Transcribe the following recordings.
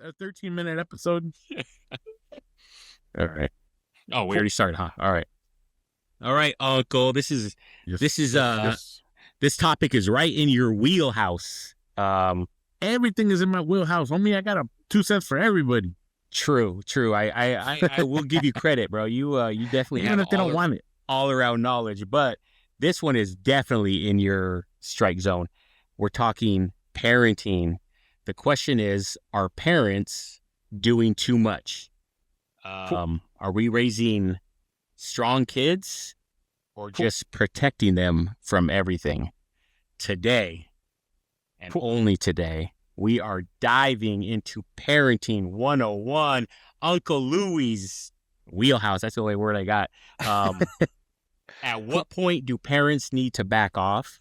A 13-minute episode. All right. Oh, we already started, huh? All right, Uncle. This topic is right in your wheelhouse. Everything is in my wheelhouse. Homie, I got a 2 cents for everybody. True. I will give you credit, bro. You definitely Even have if they don't want it. all around knowledge, but this one is definitely in your strike zone. We're talking parenting. The question is, are parents doing too much? Are we raising strong kids or just protecting them from everything? Today, and only today, we are diving into Parenting 101, Uncle Louie's wheelhouse. That's the only word I got. At what point do parents need to back off?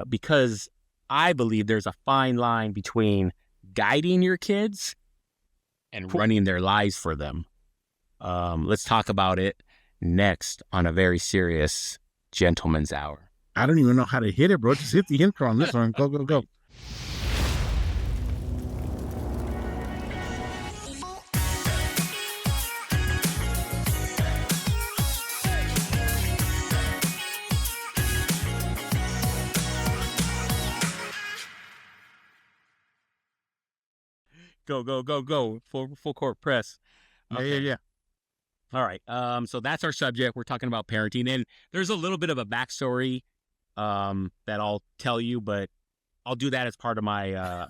Because I believe there's a fine line between guiding your kids and running their lives for them. Let's talk about it next on a very serious Gentleman's Hour. I don't even know how to hit it, bro. Just hit the intro on this one. Go. Go. Full court press. Okay. Yeah. All right. So that's our subject. We're talking about parenting, and there's a little bit of a backstory that I'll tell you, but I'll do that as part of my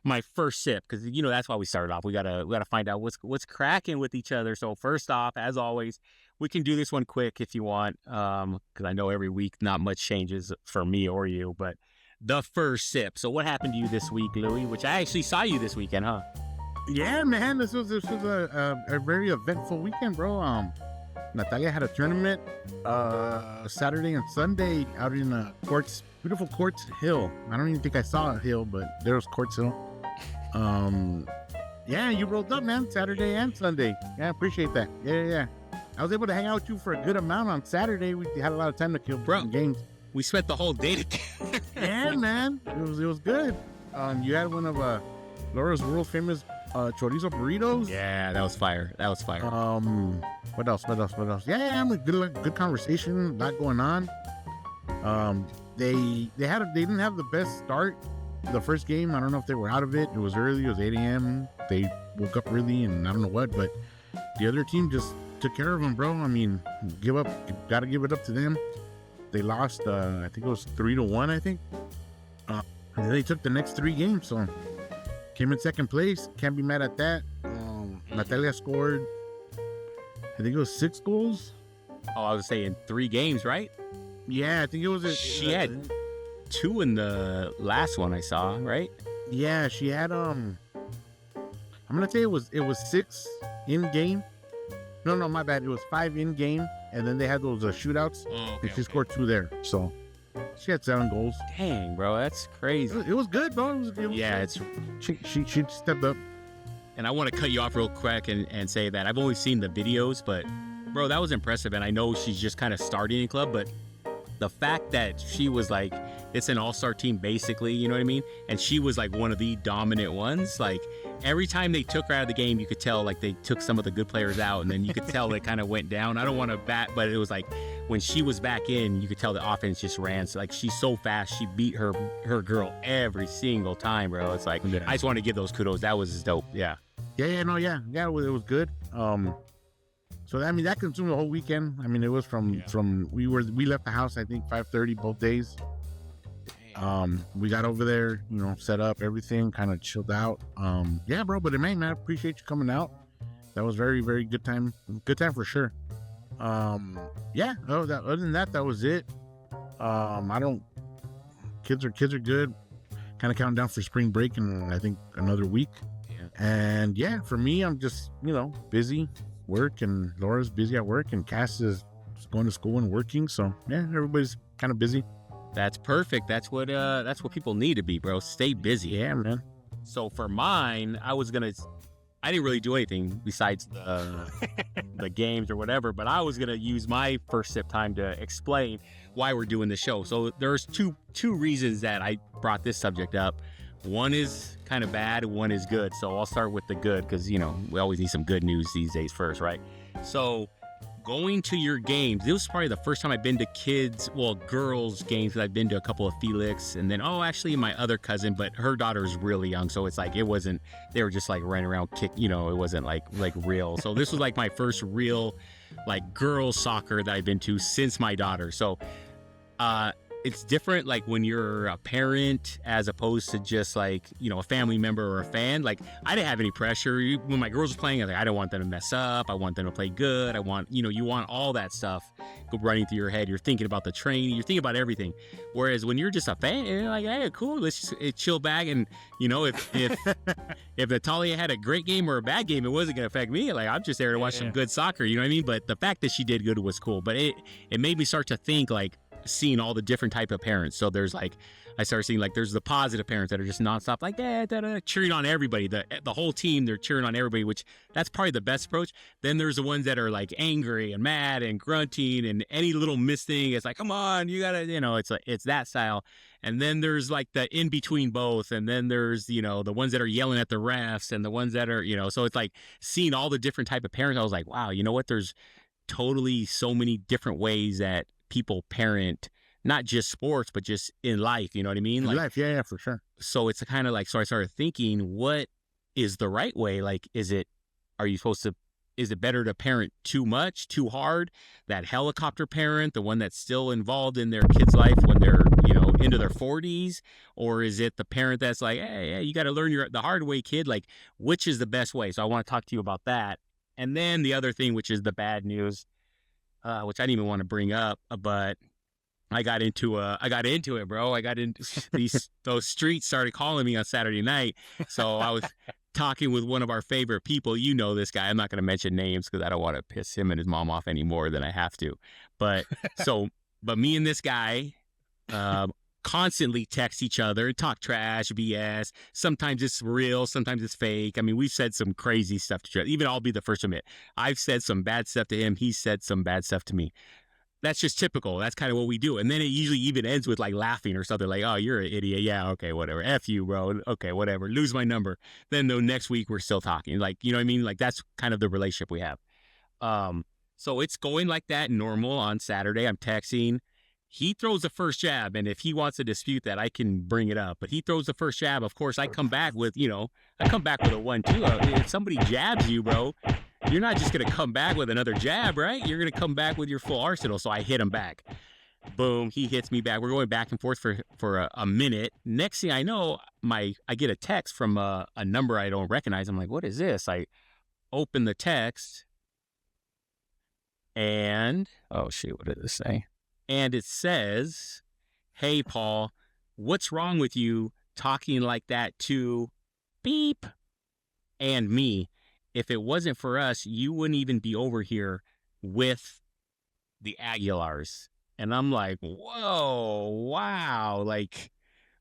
my first sip, because that's why we started off. We gotta find out what's cracking with each other. So first off, as always, we can do this one quick if you want, because I know every week not much changes for me or you, but the first sip. So what happened to you this week, Louie? Which I actually saw you this weekend, huh? Yeah, man. This was a very eventful weekend, bro. Natalia had a tournament Saturday and Sunday out in beautiful Quartz Hill. I don't even think I saw a hill, but there was Quartz Hill. Yeah, you rolled up, man, Saturday and Sunday. Yeah, appreciate that. Yeah. I was able to hang out with you for a good amount on Saturday. We had a lot of time to kill games. We spent the whole day together. Yeah, man. It was good. You had one of Laura's world famous chorizo burritos. Yeah, that was fire. What else? Yeah, I'm a good conversation. A lot going on. They didn't have the best start. The first game, I don't know if they were out of it. It was early. It was 8 a.m. They woke up early, and I don't know what, but the other team just took care of them, bro. I mean, gotta give it up to them. They lost, I think it was 3-1, I think. And they took the next 3 games, so came in second place. Can't be mad at that. Natalia scored, I think it was 6 goals. Oh, I was saying 3 games, right? Yeah, I think it was. She had 2 in the last one I saw, right? Yeah, she had. I'm gonna say it was 6 in game. No, my bad. It was 5 in game, and then they had those shootouts. Oh, and she scored 2 there, so she had 7 goals. Dang, bro, that's crazy. It was good, bro. She stepped up. And I want to cut you off real quick and say that I've only seen the videos, but bro, that was impressive. And I know she's just kind of starting in club, but the fact that she was like, it's an all-star team basically, you know what I mean? And she was like one of the dominant ones. Like every time they took her out of the game, you could tell like they took some of the good players out, and then you could tell it kind of went down. I don't want to bat, but it was like when she was back in, you could tell the offense just ran. So like she's so fast, she beat her girl every single time, bro. It's like, I just want to give those kudos. That was dope. Yeah. Yeah, it was good. So that consumed the whole weekend. I mean, it was from we left the house I think 5:30 both days. We got over there, set up everything, kind of chilled out. Yeah, bro, but man, I appreciate you coming out. That was very, very good time. Good time for sure. Yeah. Other than that, that was it. Kids are good. Kind of counting down for spring break in I think another week. Yeah. And yeah, for me, I'm just busy work, and Laura's busy at work, and Cass is going to school and working. So yeah, everybody's kind of busy. That's perfect. That's what people need to be, bro. Stay busy. Yeah, man. So for mine, I didn't really do anything besides the games or whatever, but I was gonna use my first sip time to explain why we're doing the show. So there's two reasons that I brought this subject up. One is kind of bad, one is good. So I'll start with the good because, we always need some good news these days first, right? So going to your games, this was probably the first time I've been to girls' games. I've been to a couple of Felix, and then, actually my other cousin, but her daughter's really young. So it's like, they were just like running around it wasn't like real. So this was like my first real like girls soccer that I've been to since my daughter. So, it's different like when you're a parent as opposed to just like, a family member or a fan. Like I didn't have any pressure. When my girls were playing, I was like, I don't want them to mess up. I want them to play good. I want, you want all that stuff go running through your head. You're thinking about the training. You're thinking about everything. Whereas when you're just a fan, you're like, hey, cool, let's just chill back. And, if Natalia had a great game or a bad game, it wasn't going to affect me. Like I'm just there to watch some good soccer. You know what I mean? But the fact that she did good was cool. But it made me start to think like, seeing all the different type of parents. So there's like, I started seeing like there's the positive parents that are just nonstop like cheering on everybody. The whole team, they're cheering on everybody, which that's probably the best approach. Then there's the ones that are like angry and mad and grunting, and any little miss thing, it's like, come on, you gotta, it's like it's that style. And then there's like the in between both, and then there's the ones that are yelling at the refs, and the ones that are so it's like seeing all the different type of parents. I was like, wow, you know what? There's totally so many different ways that people parent, not just sports, but just in life. You know what I mean? In like life, yeah, for sure. So it's kind of like, so I started thinking, what is the right way? Like, is it better to parent too much, too hard? That helicopter parent, the one that's still involved in their kid's life when they're, into their 40s? Or is it the parent that's like, hey, you got to learn the hard way, kid? Like, which is the best way? So I want to talk to you about that. And then the other thing, which is the bad news, which I didn't even want to bring up, but I got into it, bro. I got into those streets started calling me on Saturday night. So I was talking with one of our favorite people. You know this guy. I'm not going to mention names because I don't want to piss him and his mom off any more than I have to. But me and this guy constantly text each other, talk trash, BS. Sometimes it's real, sometimes it's fake. I mean, we've said some crazy stuff to each other. Even I'll be the first to admit, I've said some bad stuff to him. He's said some bad stuff to me. That's just typical. That's kind of what we do. And then it usually even ends with like laughing or something like, oh, you're an idiot. Yeah, okay, whatever. F you, bro. Okay, whatever. Lose my number. Then the next week we're still talking. Like, you know what I mean? Like that's kind of the relationship we have. So it's going like that normal on Saturday. I'm texting. He throws the first jab, and if he wants to dispute that, I can bring it up. But he throws the first jab. Of course, I come back with, a 1-2. If somebody jabs you, bro, you're not just going to come back with another jab, right? You're going to come back with your full arsenal. So I hit him back. Boom, he hits me back. We're going back and forth for a minute. Next thing I know, I get a text from a number I don't recognize. I'm like, what is this? I open the text, and, oh, shoot, what did it say? And it says, hey, Paul, what's wrong with you talking like that to beep and me? If it wasn't for us, you wouldn't even be over here with the Aguilars. And I'm like, whoa, wow. Like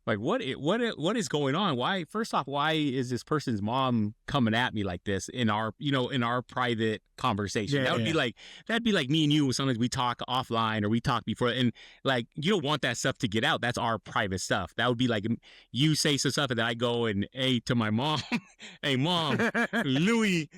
what is going on? Why, first off, why is this person's mom coming at me like this in our private conversation? Yeah, that'd be like me and you. Sometimes we talk offline or we talk before, and like, you don't want that stuff to get out. That's our private stuff. That would be like you say some stuff and then I go and, hey, to my mom, hey mom, Louie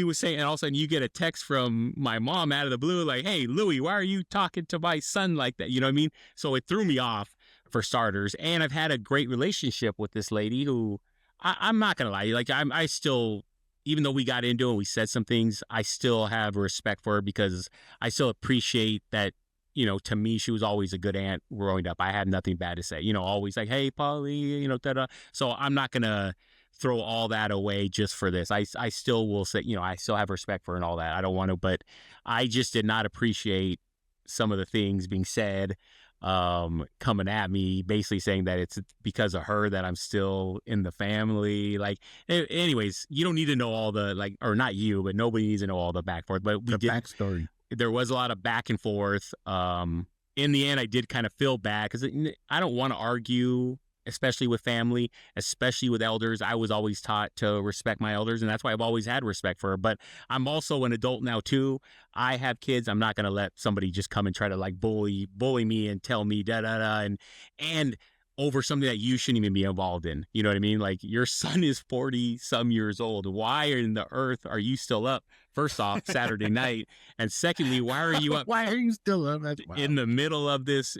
was saying, and all of a sudden you get a text from my mom out of the blue, like, hey, Louie, why are you talking to my son like that? You know what I mean? So it threw me off, for starters. And I've had a great relationship with this lady who I'm not going to lie, like I still, even though we got into it and we said some things, I still have respect for her because I still appreciate that, to me, she was always a good aunt growing up. I had nothing bad to say, always like, hey, Polly, da-da. So I'm not going to throw all that away just for this. I still will say, I still have respect for her and all that. I don't want to, but I just did not appreciate some of the things being said, coming at me, basically saying that it's because of her that I'm still in the family. Like, anyways, you don't need to know all the, like, or not you, but nobody needs to know all the back and forth. But we did backstory. There was a lot of back and forth. In the end, I did kind of feel bad because I don't want to argue, especially with family, especially with elders. I was always taught to respect my elders, and that's why I've always had respect for her. But I'm also an adult now too. I have kids. I'm not going to let somebody just come and try to like bully me and tell me da da da. And over something that you shouldn't even be involved in. You know what I mean? Like, your son is 40 some years old. Why in the earth are you still up? First off, Saturday night. And secondly, why are you up Why are you still up? That's in the middle of this,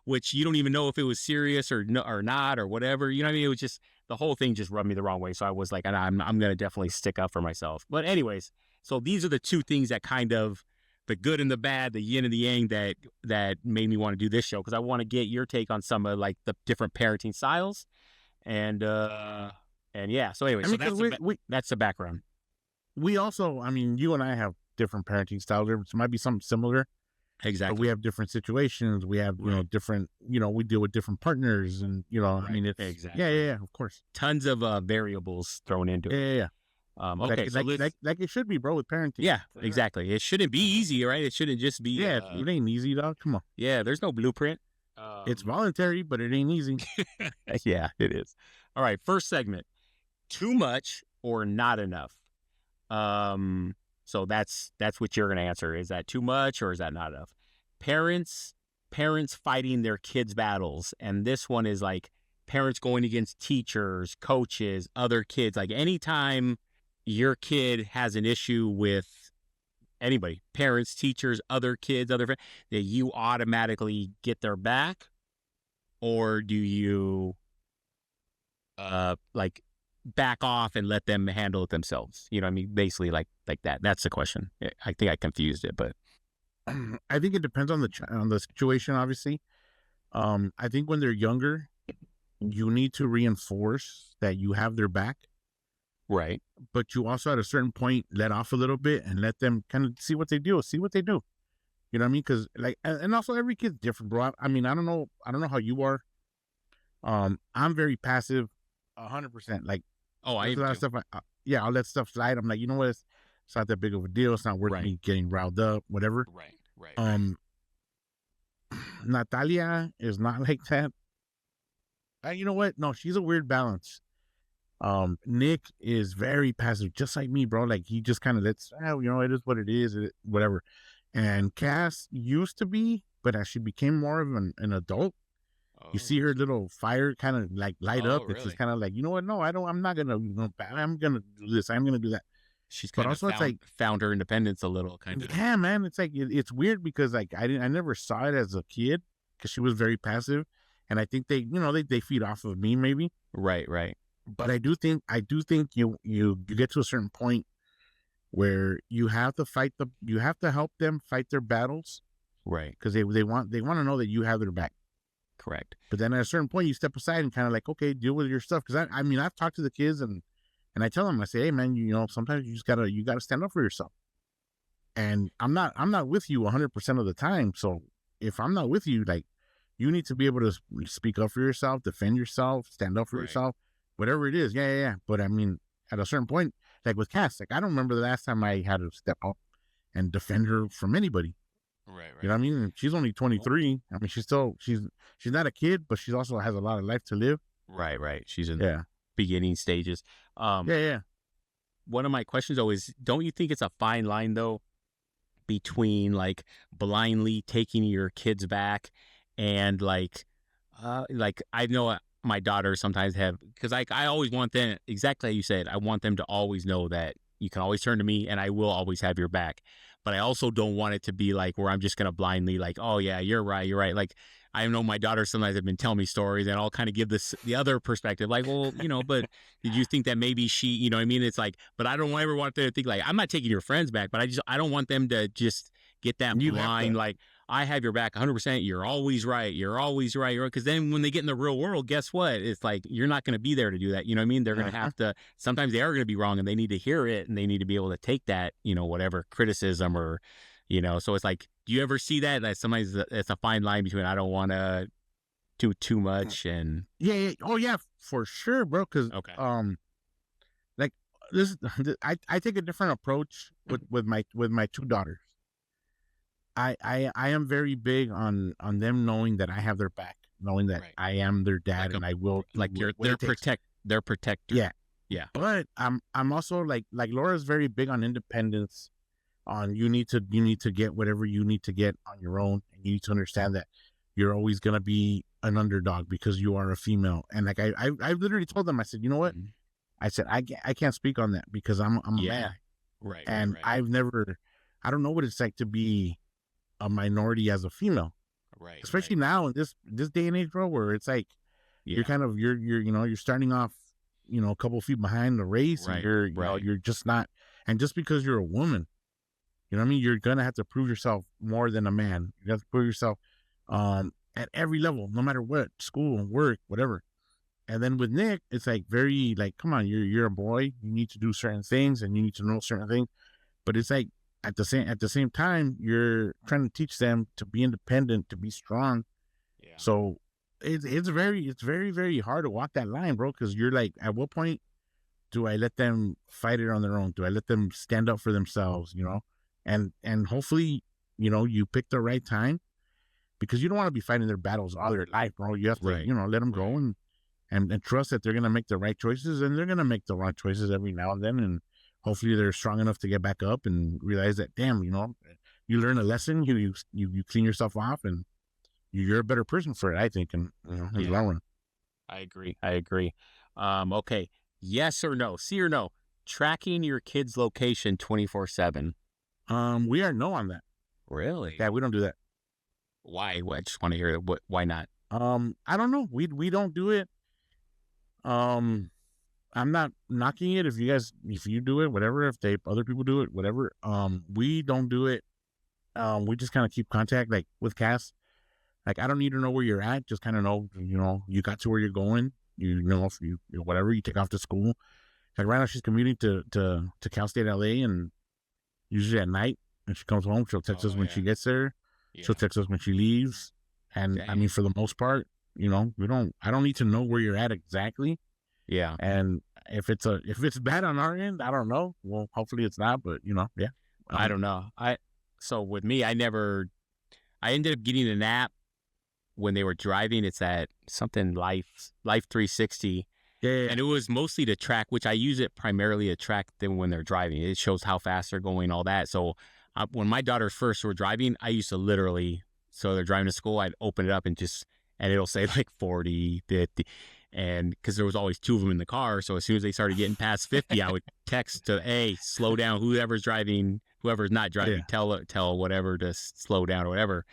which you don't even know if it was serious or no, or not, or whatever. You know what I mean? It was just, the whole thing just rubbed me the wrong way. So I was like, I'm going to definitely stick up for myself. But anyways, so these are the two things that kind of, the good and the bad, the yin and the yang, that made me want to do this show, because I want to get your take on some of like the different parenting styles, and yeah. So anyway, I mean, that's the background. We also, I mean, you and I have different parenting styles. There might be something similar. Exactly. But we have different situations. We have, different, we deal with different partners, and I mean, it's exactly. Yeah, of course. Tons of variables thrown into it. Yeah. Okay, so like it should be, bro, with parenting. Yeah, exactly. It shouldn't be easy, right? It shouldn't just be. Yeah, it ain't easy, dog. Come on. Yeah, there's no blueprint. It's voluntary, but it ain't easy. Yeah, it is. All right, first segment: too much or not enough. So that's what you're gonna answer. Is that too much or is that not enough? Parents fighting their kids' battles, and this one is like parents going against teachers, coaches, other kids. Like, anytime your kid has an issue with anybody, parents, teachers, other kids, other friends, that you automatically get their back, or do you like back off and let them handle it themselves? You know what I mean? Basically like that. That's the question. I think I confused it, but I think it depends on the situation, obviously. I think when they're younger, you need to reinforce that you have their back. Right. But you also, at a certain point, let off a little bit and let them kind of see what they do. You know what I mean? Because, like, and also every kid's different, bro. I mean, I don't know how you are. I'm very passive, 100%. Like, I a lot of stuff. I'll let stuff slide. I'm like, you know what? It's not that big of a deal. It's not worth me getting riled up, whatever. Right. Natalia is not like that. You know what? No, she's a weird balance. Nick is very passive, just like me, bro. Like, he just kind of lets, it is what it is, whatever. And Cass used to be, but as she became more of an adult, you see her little fire kind of like light up. Really? It's just kind of like, you know what? No, I'm not gonna. I'm gonna do this. I'm gonna do that. She's kind of found her independence a little, kind of. Yeah, man. It's like it's weird because, like, I never saw it as a kid because she was very passive, and I think they feed off of me, maybe. Right. But I do think you get to a certain point where you have to help them fight their battles, right? Because they want to know that you have their back. Correct. But then at a certain point, you step aside and kind of like, okay, deal with your stuff. Because I mean, I've talked to the kids and I tell them, I say, hey man, sometimes you gotta stand up for yourself. And I'm not with you 100% of the time. So if I'm not with you, like, you need to be able to speak up for yourself, defend yourself, stand up for yourself, whatever it is. Yeah. But I mean, at a certain point, like with Cass, like, I don't remember the last time I had to step up and defend her from anybody. Right. You know what I mean? She's only 23. I mean, she's not a kid, but she also has a lot of life to live. Right. She's in the beginning stages. Yeah. One of my questions though is, don't you think it's a fine line though between like blindly taking your kids back and like I know my daughters sometimes have, because I always want them, exactly how you said, I want them to always know that you can always turn to me and I will always have your back. But I also don't want it to be like where I'm just going to blindly like, oh yeah, you're right. Like, I know my daughters sometimes have been telling me stories and I'll kind of give the other perspective. Like, well, but did you think that maybe she, you know what I mean? It's like, but I don't ever want them to think like, I'm not taking your friends back, but I don't want them to just get that blind, like, I have your back 100%. You're always right. Because then when they get in the real world, guess what? It's like, you're not going to be there to do that. You know what I mean? They're going to have to, sometimes they are going to be wrong and they need to hear it and they need to be able to take that, whatever criticism or, so it's like, do you ever see that sometimes it's a fine line between, I don't want to do too much and. Yeah. Oh yeah, for sure, bro. Cause, like this, I take a different approach with my two daughters. I am very big on them knowing that I have their back, knowing that I am their dad, and I will, like, their protector. Yeah. But I'm also like Laura's very big on independence. On you need to get whatever you need to get on your own, and you need to understand that you're always gonna be an underdog because you are a female. And like I literally told them, I said, you know what? I said I can't speak on that because I'm a man, Right. and I don't know what it's like to be a minority as a female, Right. especially now in this day and age, bro, where it's like you're kind of you're you're starting off, a couple of feet behind the race, and you're just not, and just because you're a woman, you know what I mean, you're gonna have to prove yourself more than a man. You have to prove yourself at every level, no matter what, school, work, whatever. And then with Nick, it's like very like, come on, you're a boy, you need to do certain things and you need to know certain things. But it's like at the same time, you're trying to teach them to be independent, to be strong. Yeah. So it's very, very hard to walk that line, bro, because you're like, at what point do I let them fight it on their own? Do I let them stand up for themselves, And hopefully, you pick the right time, because you don't want to be fighting their battles all their life, bro. You have to, let them go and trust that they're going to make the right choices, and they're going to make the wrong choices every now and then. And hopefully they're strong enough to get back up and realize that, damn, you learn a lesson, you clean yourself off, and you're a better person for it, I think. And, in the long run. I agree. Okay. Yes or no? See or no? Tracking your kid's location 24/7. We are no on that. Really? Yeah, we don't do that. Why? I just want to hear it. Why not? I don't know. We don't do it. I'm not knocking it. If you do it, whatever. If other people do it, whatever. We don't do it. We just kind of keep contact, like with Cass. Like, I don't need to know where you're at. Just kind of know, you got to where you're going. If you whatever, you take off to school. Like right now, she's commuting to Cal State LA, and usually at night, when she comes home, she'll text us when she gets there. Yeah. She'll text us when she leaves. And I mean, for the most part, I don't need to know where you're at exactly. Yeah. And if it's bad on our end, I don't know. Well, hopefully it's not, but yeah. I don't know. So with me, I ended up getting an app when they were driving. It's at something Life 360. Yeah. And it was mostly to track, which I use it primarily to track them when they're driving. It shows how fast they're going, all that. So when my daughters first were driving, I used to literally, so they're driving to school, I'd open it up and it'll say like 40, 50. And because there was always two of them in the car. So as soon as they started getting past 50, I would text to, hey, slow down. Whoever's not driving, tell whatever to slow down or whatever.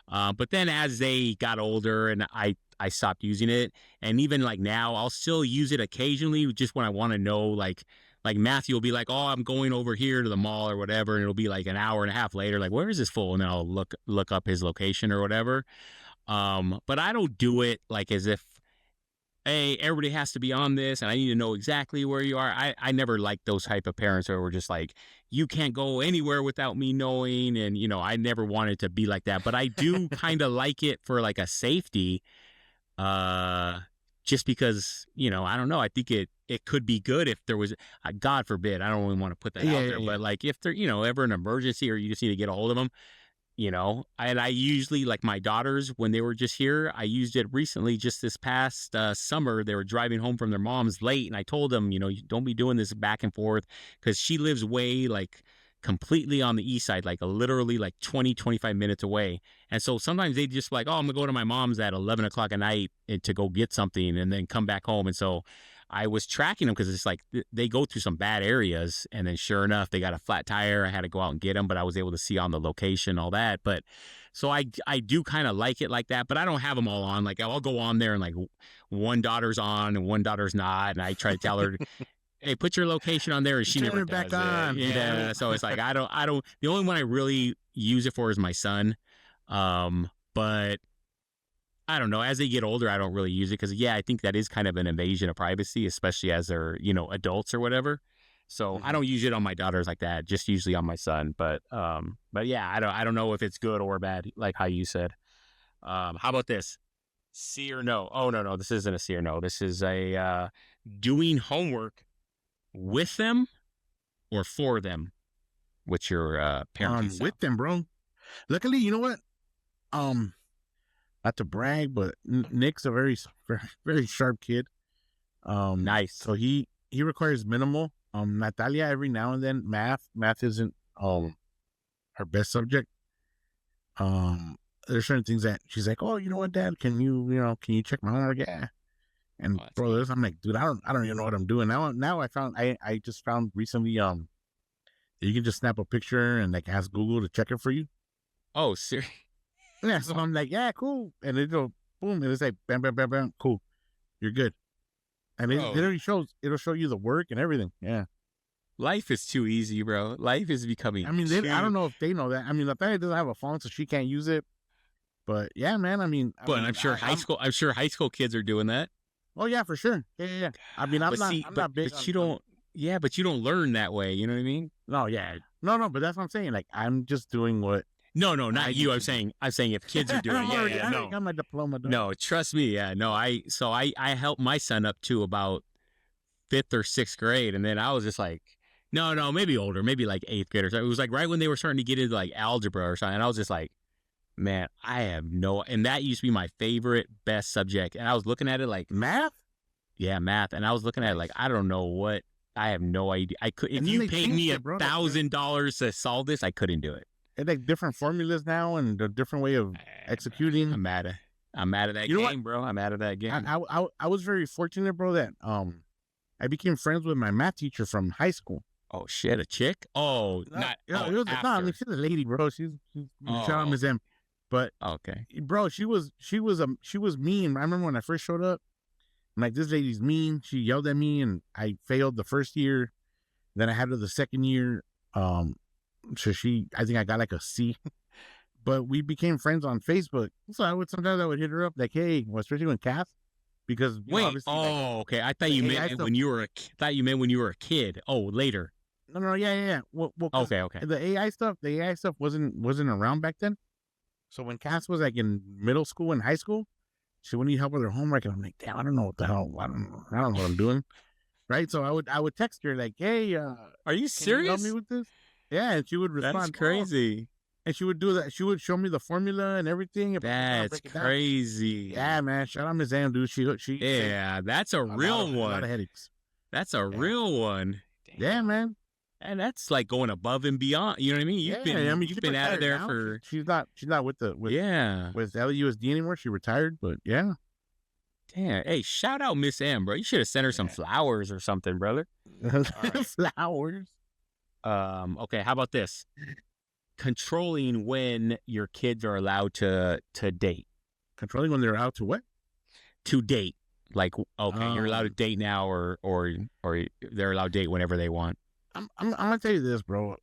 But then as they got older and I stopped using it, and even like now, I'll still use it occasionally, just when I want to know, like Matthew will be like, oh, I'm going over here to the mall or whatever, and it'll be like an hour and a half later, like, where is this fool? And then I'll look up his location or whatever. But I don't do it like as if, hey, everybody has to be on this and I need to know exactly where you are. I never liked those type of parents who were just like, you can't go anywhere without me knowing. And, I never wanted to be like that. But I do kind of like it for like a safety, just because, I don't know. I think it could be good if there was, God forbid, I don't really want to put that out there. But like if there, ever an emergency or you just need to get a hold of them, and I usually, like my daughters, when they were just here, I used it recently, just this past summer. They were driving home from their mom's late, and I told them, you don't be doing this back and forth, because she lives way like completely on the east side, like literally like 20-25 minutes away. And so sometimes they just like, oh, I'm gonna go to my mom's at 11 o'clock at night to go get something and then come back home. And so I was tracking them, because it's like they go through some bad areas, and then sure enough, they got a flat tire. I had to go out and get them, but I was able to see on the location, all that. But so I do kind of like it like that, but I don't have them all on. Like I'll go on there and like one daughter's on and one daughter's not, and I try to tell her, hey, put your location on there, and she never does back on. it. Yeah. So it's like I don't. The only one I really use it for is my son, but I don't know. As they get older, I don't really use it, because, I think that is kind of an invasion of privacy, especially as they're, adults or whatever. So I don't use it on my daughters like that, just usually on my son. But yeah, I don't know if it's good or bad, like how you said. How about this? See or no? Oh, no, this isn't a see or no. This is a doing homework with them or for them with your parents. With them, bro. Luckily, you know what? Not to brag, but Nick's a very, very, very sharp kid. Nice. So he requires minimal. Natalia, every now and then, math isn't her best subject. there's certain things that she's like, oh, you know what, Dad, can you check my homework? Yeah. And that's bro, good. I'm like, dude, I don't even know what I'm doing now. I just found recently you can just snap a picture and like ask Google to check it for you. Oh, serious? Yeah, so I'm like, yeah, cool, and it'll boom, and it's like bam, bam, bam, bam, cool, you're good, and it Bro, literally shows, it'll show you the work and everything. Yeah, life is too easy, bro. Life is I becoming mean, I too. don't know if they know that. I mean, the thing doesn't have a phone, so she can't use it. But yeah, man, But I'm sure high I'm school. I'm sure high school kids are doing that. oh yeah, for sure, yeah. I mean, But see, I'm but not big but you on don't. Yeah, but you don't learn that way. You know what I mean? no, yeah, no, but that's what I'm saying. Like, I'm just doing what No, I not you. need I'm to do. saying. I'm saying if kids are doing it. Yeah, I already no, got my diploma done. no. Trust me. Yeah, no. I helped my son up to about fifth or sixth grade, and then I was just like, no, maybe older, maybe like eighth grade or something. It was like right when they were starting to get into like algebra or something. And I was just like, man, I have no. And that used to be my favorite, best subject. And I was looking at it like, Math? yeah, math. And I was looking at it like, Nice. I don't know what. I have no idea. I could. If And then you they paid changed me it, bro. Like, $1,000 to solve this, I couldn't do it. it's like different formulas now and a different way of executing. I'm mad at. I'm mad at that You know what? game, bro. I'm mad at that game. I was very fortunate, bro, that I became friends with my math teacher from high school. Oh shit, a chick? Oh, not. You know, Oh, it was no, I mean, after. she's a lady, bro. She's shout out Oh, Ms. M. But okay. bro, she was mean. I remember when I first showed up, I'm like, this lady's mean. She yelled at me, and I failed the first year. Then I had her the second year. So I think I got like a C. But we became friends on Facebook. So sometimes I would hit her up like, hey, well, especially when Kath, because Wait. obviously, like, Oh, okay. I thought the you AI meant stuff. when you were a. Thought you meant when you were a kid. Oh, later. No, yeah. Well, 'cause Okay. the AI stuff wasn't around back then. So when Cass was like in middle school and high school, she would need help with her homework, and I'm like, damn, I don't know what the hell, I don't know what I'm doing, right? So I would text her like, hey, Are you can you help me serious? with this? Yeah, and she would That's respond, "Oh," crazy. and she would do that. She would show me the formula and everything. And That's break it down. crazy. Yeah, man. Shout out Ms. Am, dude. She saved Yeah, that's a real a lot of one. headaches. That's a Yeah. real one. Yeah, Damn. man. And that's like going above and beyond. You know what I mean? Yeah, I mean, You've she's been out of retired there now. for She's not with yeah. with LUSD anymore. She retired, but yeah. Damn. Hey, shout out Miss M, bro. You should have sent her some Yeah. flowers or something, brother. right. Flowers. Okay, how about this? Controlling when your kids are allowed to date. Controlling when they're out to what? To date. Like, okay, you're allowed to Um, date now or they're allowed to date whenever they want. I'm gonna tell you this, bro.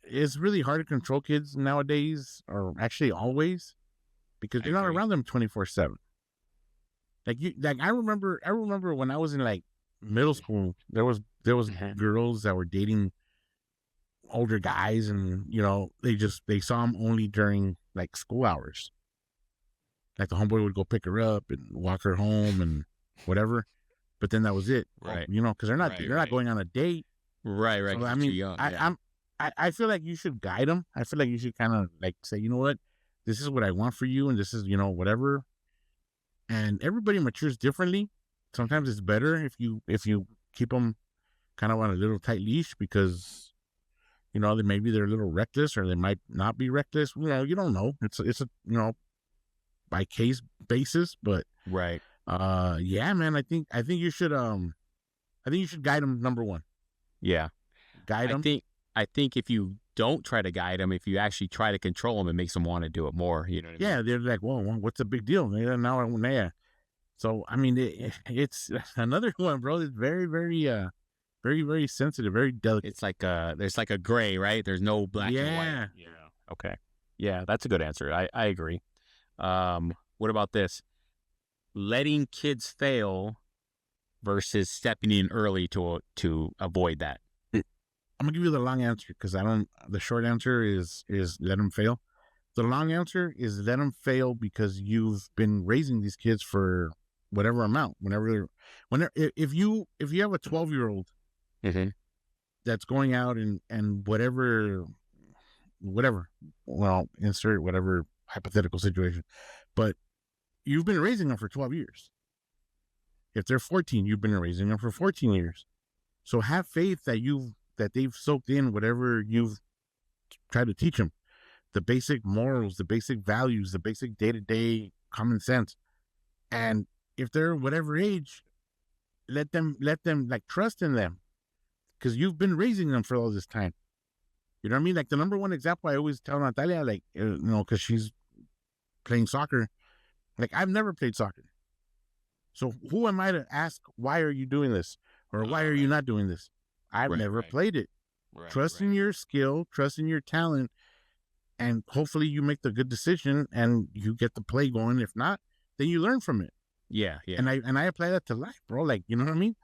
It's really hard to control kids nowadays, or actually always, because I you're not agree. around them 24/7. I remember when I was in like middle school, there was Mhm. girls that were dating older guys, and they saw them only during like school hours. Like the homeboy would go pick her up and walk her home and whatever, but then that was it. Right. Because they're not Right, they're not right. going on a date. Right, So 'cause I you're mean, too young. Yeah. I feel like you should guide them. I feel like you should kind of like say, you know what, this is what I want for you, and this is whatever. And everybody matures differently. Sometimes it's better if you keep them kind of on a little tight leash, because they're a little reckless, or they might not be reckless. You don't know. It's a by case basis, but Right. yeah, man. I think you should guide them. Number one, Yeah. guide them. I think if you don't try to guide them, if you actually try to control them, it makes them want to do it more. You know what I mean? Yeah, they're like, well, what's the big deal? Now I want yeah. So I mean, it's another one, bro. It's very, very, very, very sensitive, very delicate. It's like there's like a gray, right? There's no black and Yeah. white. Yeah. Okay. Yeah, that's a good answer. I agree. What about this? Letting kids fail versus stepping in early to avoid that. I'm gonna give you the long answer, because I don't. The short answer is let them fail. The long answer is let them fail, because you've been raising these kids for whatever amount. Whenever if you have a 12-year-old Mm-hmm. that's going out and whatever, well, insert whatever hypothetical situation, but you've been raising them for 12 years. If they're 14, you've been raising them for 14 years. So have faith that they've soaked in whatever you've tried to teach them. the basic morals, the basic values, the basic day-to-day common sense. And if they're whatever age, let them like trust in them, because you've been raising them for all this time. You know what I mean? Like the number one example I always tell Natalia, like, because she's playing soccer. Like, I've never played soccer. So who am I to ask, why are you doing this? Or why are you not doing this? I've never played it. Trust in your skill, trust in your talent, and hopefully you make the good decision and you get the play going. If not, then you learn from it. Yeah. And I apply that to life, bro. Like, you know what I mean?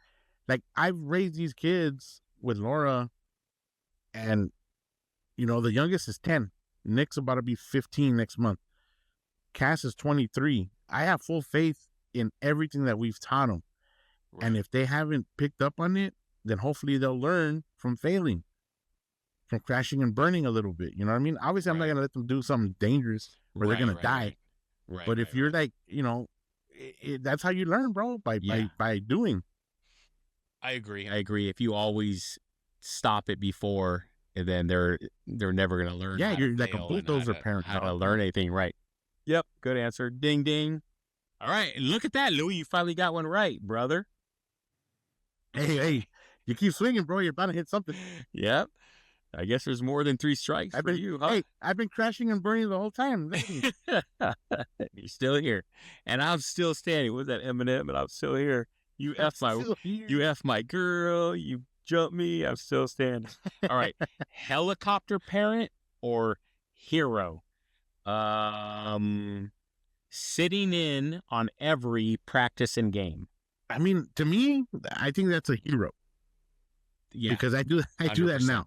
Like, I've raised these kids with Laura, and, the youngest is 10. Nick's about to be 15 next month. Cass is 23. I have full faith in everything that we've taught them. Right. And if they haven't picked up on it, then hopefully they'll learn from failing, from crashing and burning a little bit. You know what I mean? Obviously, I'm not going to let them do something dangerous where they're going to die. Right. But if you're like, that's how you learn, bro, by doing. I agree. If you always stop it before, and then they're never going to learn. Yeah, you're like a bulldozer parent. How to learn anything, right? Yep, good answer. Ding, ding. All right, look at that, Louie. You finally got one right, brother. Hey, you keep swinging, bro. You're about to hit something. Yep. I guess there's more than 3 strikes for you, huh? Hey, I've been crashing and burning the whole time. You're still here. And I'm still standing. What was that, Eminem? And I'm still here. You F my girl. You jumped me. I'm still standing. All right. Helicopter parent or hero? Sitting in on every practice and game. I mean, to me, I think that's a hero. Yeah. Because I do that now.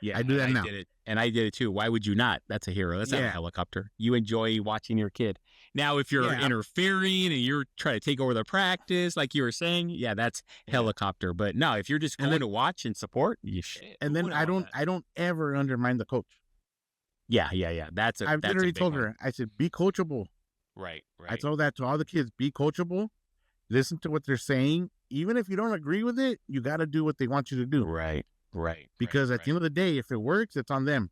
Yeah, I do that now. I did it too. Why would you not? That's a hero. That's not a helicopter. You enjoy watching your kid. Now, if you're interfering and you're trying to take over the practice, like you were saying, that's helicopter. But no, if you're just going to watch and support, and then I don't ever undermine the coach. Yeah. I've literally told her, I said, be coachable. Right. I told that to all the kids, be coachable. Listen to what they're saying. Even if you don't agree with it, you got to do what they want you to do. Right. Because at the end of the day, if it works, it's on them.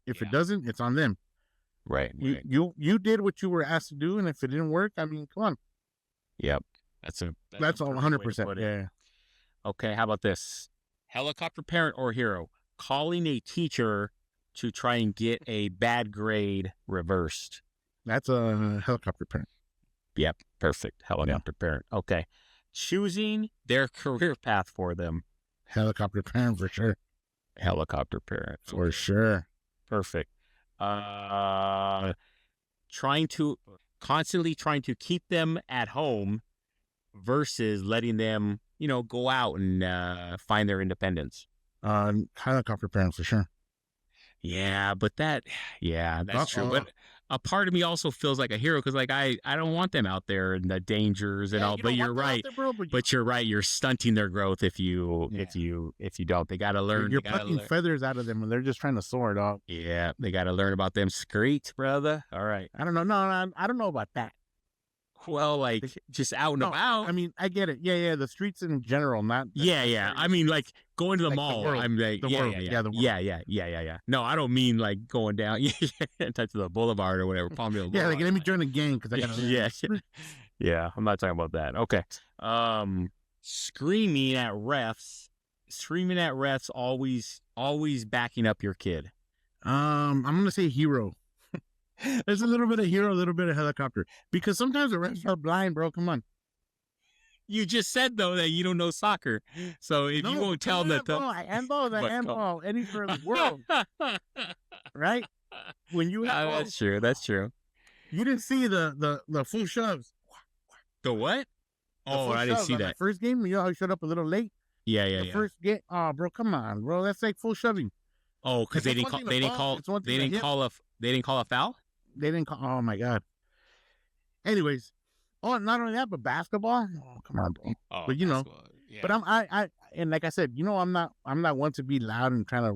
If it doesn't, it's on them. Right. You did what you were asked to do, and if it didn't work, I mean, come on. Yep. That's all 100%. Yeah. Okay, how about this? Helicopter parent or hero? Calling a teacher to try and get a bad grade reversed. That's a helicopter parent. Yep, perfect. Helicopter parent. Okay. Choosing their career path for them. Helicopter parent for sure. Helicopter parent. For sure. Perfect. Constantly trying to keep them at home versus letting them, go out and find their independence. Helicopter parent for sure. Yeah, but that's true. But a part of me also feels like a hero because, like, I don't want them out there in the dangers and all. But you're right. But you're right. You're stunting their growth if you don't. They got to learn. You're plucking feathers out of them when they're just trying to soar, dog. Yeah, they got to learn about them streets, brother. All right. I don't know. No, I don't know about that. Well, like just out and about. I mean, I get it. Yeah. The streets in general, not. Yeah. I mean, like going to the mall. I'm like, the world. Yeah. No, I don't mean like going down to the boulevard or whatever. Palmville. Yeah, like let me join a gang because I got. Yeah. I'm not talking about that. Okay. Screaming at refs. Always backing up your kid. I'm gonna say hero. There's a little bit of hero, a little bit of helicopter. Because sometimes the refs are blind, bro. Come on. You just said, though, that you don't know soccer. So if you won't tell them that... I handball, any for the world. Right? When you have That's true. You didn't see the full shoves. The what? I didn't see that. First game, you know how he showed up a little late? Yeah. First game, bro, come on, bro. That's like full shoving. Oh, because they didn't call a foul? They didn't call. Oh my God. Anyways, not only that, but basketball. Oh, come on, bro. Oh, but but I and like I said, I'm not one to be loud and trying to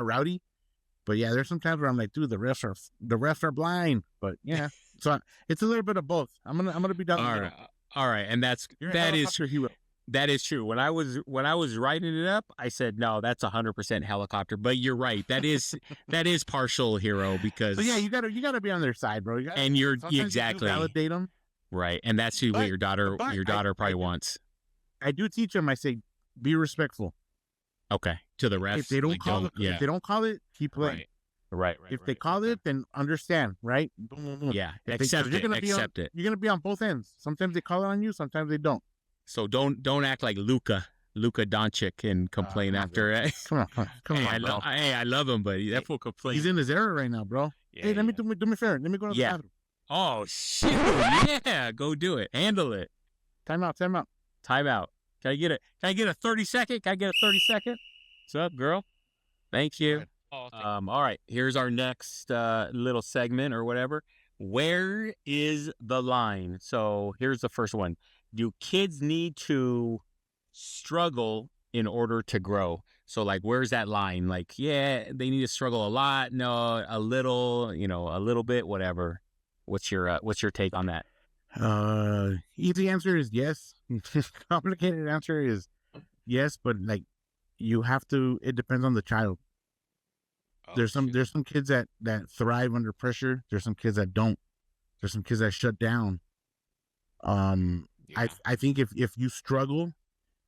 rowdy. But yeah, there's some times where I'm like, dude, the refs are blind. But yeah, so it's a little bit of both. I'm gonna be down. All right, and that is hero. That is true. When I was writing it up, I said no, that's 100% helicopter. But you're right. That is partial hero because So yeah, you gotta be on their side, bro. and you're sometimes exactly you do validate them, right, and that's what but your daughter probably wants. I do teach them. I say, be respectful. Okay, to the refs. If they don't like, call it, if they don't call it, keep playing. Right. If they call it, then understand, right? Boom, boom, boom. Yeah, If accept you're it. gonna be Accept it. You're gonna be on both ends. Sometimes they call it on you, sometimes they don't. So don't act like Luka Doncic and complain after. Come on, bro. I love him, but that fool complain. He's in his era right now, bro. Yeah, hey, let me do me a favor. Let me go to the bathroom. Oh shit! Yeah, go do it. Handle it. Time out. Time out. Can I get it? Can I get a 30-second? Can I get a 30-second? What's up, girl? Thank you. All right. Here's our next little segment or whatever. Where is the line? So here's the first one. Do kids need to struggle in order to grow? So like, where's that line? Like, yeah, they need to struggle a lot. No, a little, a little bit, whatever. What's your take on that? Easy answer is yes. Complicated answer is yes, but like you have to. It depends on the child. There's some kids that thrive under pressure. There's some kids that don't. There's some kids that shut down. I think if you struggle,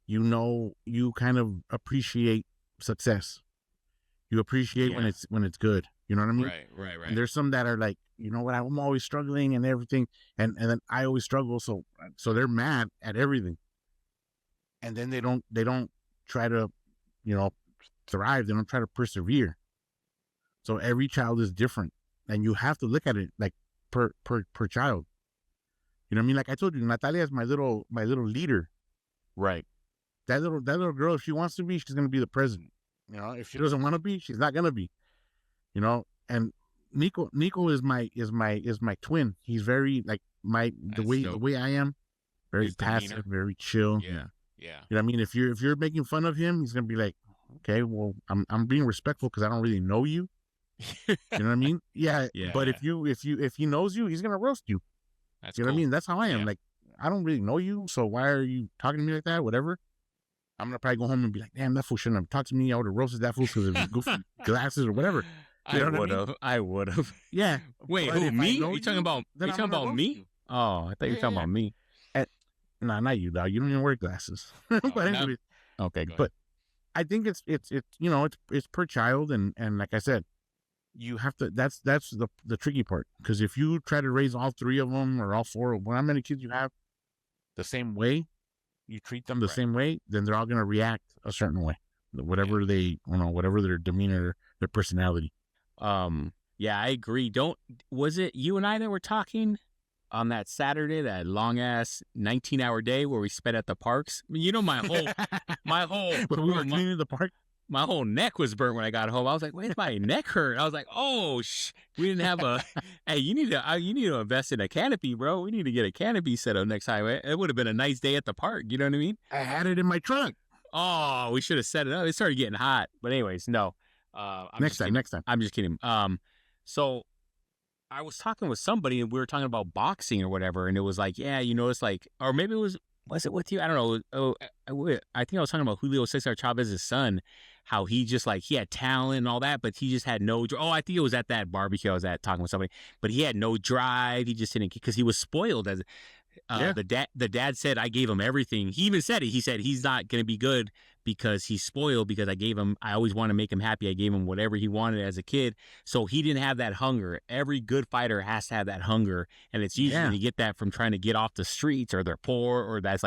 you kind of appreciate success. You appreciate when it's good. You know what I mean? Right. And there's some that are like, you know what, I'm always struggling and everything, and then I always struggle, so they're mad at everything, and then they don't try to, thrive. They don't try to persevere. So every child is different, and you have to look at it like per child. You know what I mean? Like I told you, Natalia is my little leader. Right. That little girl, if she wants to be, she's gonna be the president. If she doesn't want to be, she's not gonna be. And Nico is my twin. He's very like the way I am, very passive, very chill. Yeah. You know what I mean? If you're making fun of him, he's gonna be like, okay, well, I'm being respectful because I don't really know you. You know what I mean? Yeah. But if he knows you, he's gonna roast you. That's you know what I mean? That's how I am. Like, I don't really know you, so why are you talking to me like that? Whatever. I'm gonna probably go home and be like, damn, that fool shouldn't have talked to me. I would have roasted that fool because of his goofy glasses or whatever. I would have. Yeah. Wait, who, me? You talking about me? Oh, I thought you were talking about me. Nah, not you, dog. You don't even wear glasses. But anyway. Okay, but I think it's per child, and like I said, you have to. That's the tricky part, because if you try to raise all three of them or all four, how many kids you have, the same way, you treat them the same way, then they're all gonna react a certain way, whatever whatever their demeanor, their personality. Yeah, I agree. Was it you and I that were talking on that Saturday, that long ass 19-hour day where we spent at the parks? I mean, my whole when we were cleaning the park, my whole neck was burnt when I got home. I was like, wait, my neck hurt. I was like, oh, we didn't have hey, you need to invest in a canopy, bro. We need to get a canopy set up next time. It would have been a nice day at the park. You know what I mean? I had it in my trunk. Oh, we should have set it up. It started getting hot. But anyways, no. Next time. I'm just kidding. So I was talking with somebody and we were talking about boxing or whatever, and it was like, yeah, it's like, or maybe it was it with you? I don't know. Oh, I think I was talking about Julio Cesar Chavez's son, how he just he had talent and all that, but he just had no. I think it was at that barbecue I was at talking with somebody, but he had no drive. He just didn't, because he was spoiled as. The dad said, I gave him everything. He even said it. He said he's not going to be good because he's spoiled, because I always want to make him happy. I gave him whatever he wanted as a kid. So he didn't have that hunger. Every good fighter has to have that hunger. And it's usually you get that from trying to get off the streets, or they're poor, or that's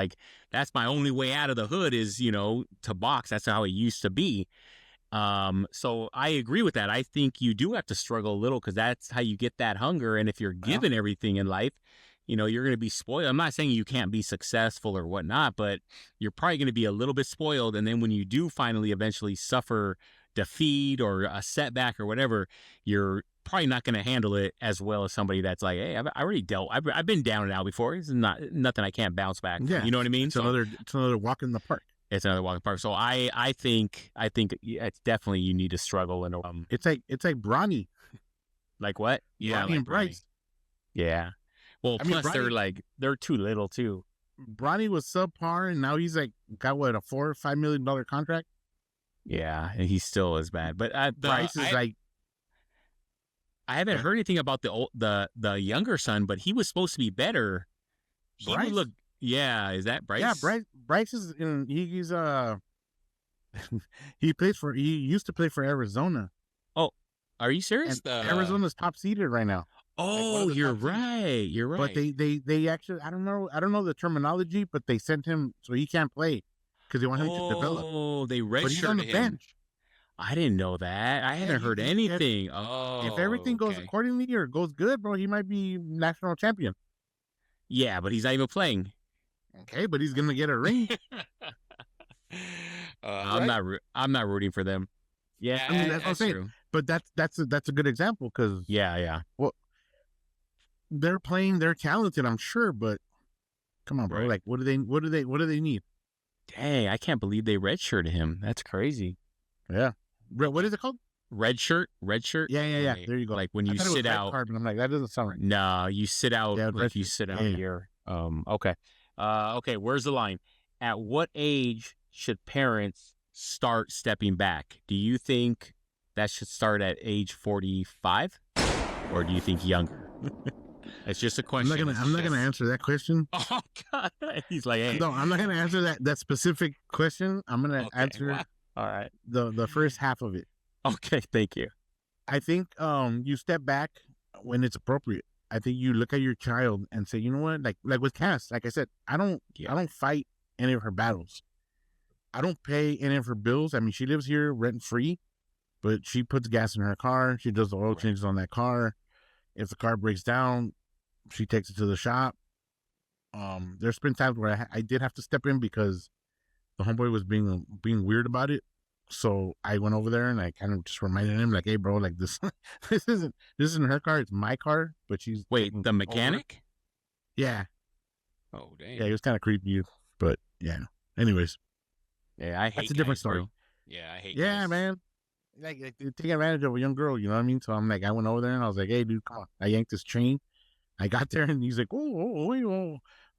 my only way out of the hood is, to box. That's how it used to be. So I agree with that. I think you do have to struggle a little, because that's how you get that hunger. And if you're given everything in life, you're going to be spoiled. I'm not saying you can't be successful or whatnot, but you're probably going to be a little bit spoiled. And then when you do finally eventually suffer defeat or a setback or whatever, you're probably not going to handle it as well as somebody that's like, hey, I already I've been down and out before. It's nothing I can't bounce back. Yeah. You know what I mean? It's another walk in the park. It's another walk in the park. So I think it's definitely, you need to struggle. And it's like Bronny. Like what? Yeah. Bronny and Bryce. Yeah. Well, plus they're too little too. Bronny was subpar, and now he's like got what, a $4 or $5 million contract. Yeah, and he still is bad. But Bryce is like, I haven't heard anything about the younger son, but he was supposed to be better. He Bryce? would look. Yeah, is that Bryce? Yeah, Bryce is in. He's he used to play for Arizona. Oh, are you serious? And Arizona's top seeded right now. Oh, Like you're right. You're right. But they actually, I don't know the terminology, but they sent him so he can't play because they want him to develop. Oh, they redshirted But he's on the him. bench. I didn't know that. I haven't heard anything. If everything goes accordingly or goes good, bro, he might be national champion. Yeah, but he's not even playing. Okay, but he's gonna get a ring. I'm not rooting for them. Yeah, I mean, that's what I'm saying. True. But that's a good example because well, they're playing, they're talented, I'm sure, but come on, bro. Right. Like, what do they need? Dang, I can't believe they redshirted him. That's crazy. Yeah. What is it called? Red shirt. Yeah. There you go. Like when you sit out. Card, but I'm like, that doesn't sound right. No, you sit out. Yeah, like you sit out here. Okay. Okay. Where's the line? At what age should parents start stepping back? Do you think that should start at age 45, or do you think younger? It's just a question. I'm not gonna answer that question. Oh God, he's like, hey. No, I'm not gonna answer that specific question. I'm gonna answer. Wow. All right. The first half of it. Okay, thank you. I think you step back when it's appropriate. I think you look at your child and say, you know what, like with Cass, like I said, I don't fight any of her battles. I don't pay any of her bills. I mean, she lives here rent free, but she puts gas in her car. She does the oil changes on that car. If the car breaks down, she takes it to the shop. There's been times where I did have to step in because the homeboy was being weird about it. So I went over there and I kind of just reminded him, like, hey, bro, like this isn't her car, it's my car. But she's the mechanic? Yeah. Oh, dang. Yeah, he was kind of creepy, but yeah. Anyways. Yeah, I hate that's a different story. Bro. Yeah, I hate Yeah, guys. Man. Like taking advantage of a young girl, you know what I mean? So I'm like, I went over there and I was like, hey, dude, come on. I yanked his chain. I got there and he's like,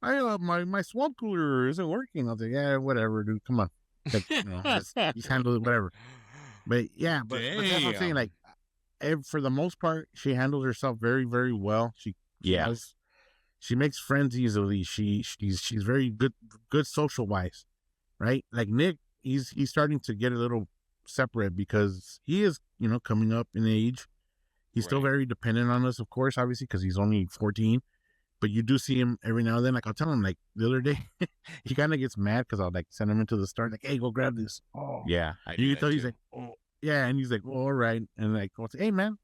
my swamp cooler isn't working. I was like, yeah, whatever, dude. Come on. Like, just handle it, whatever. But yeah, but that's what I'm saying. Like, for the most part, she handles herself very, very well. She makes friends easily. She's very good social wise, right? Like Nick, he's starting to get a little separate because he is, coming up in age. He's still very dependent on us, of course, obviously, because he's only 14. But you do see him every now and then. Like, I'll tell him, like, the other day, he kind of gets mad because I'll, like, send him into the store. Like, hey, go grab this. Oh. Yeah. You can tell he's like, oh. Yeah. And he's like, well, all right. And, like, I'll say, hey, man,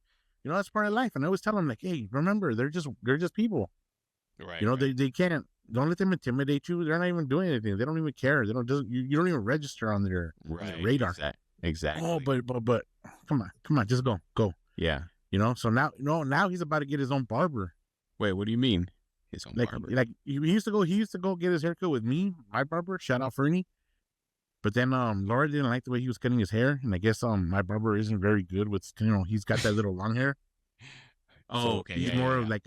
that's part of life. And I always tell him, like, hey, remember, they're just people. Right. They can't, don't let them intimidate you. They're not even doing anything. They don't even care. You don't even register on their radar. Exactly. Oh, but come on, just go. Yeah. So now he's about to get his own barber. Wait, what do you mean? His own barber? Like he used to go get his haircut with me, my barber. Shout out Fernie. But then Laura didn't like the way he was cutting his hair, and I guess my barber isn't very good with he's got that little long hair. Oh, so okay. He's more of like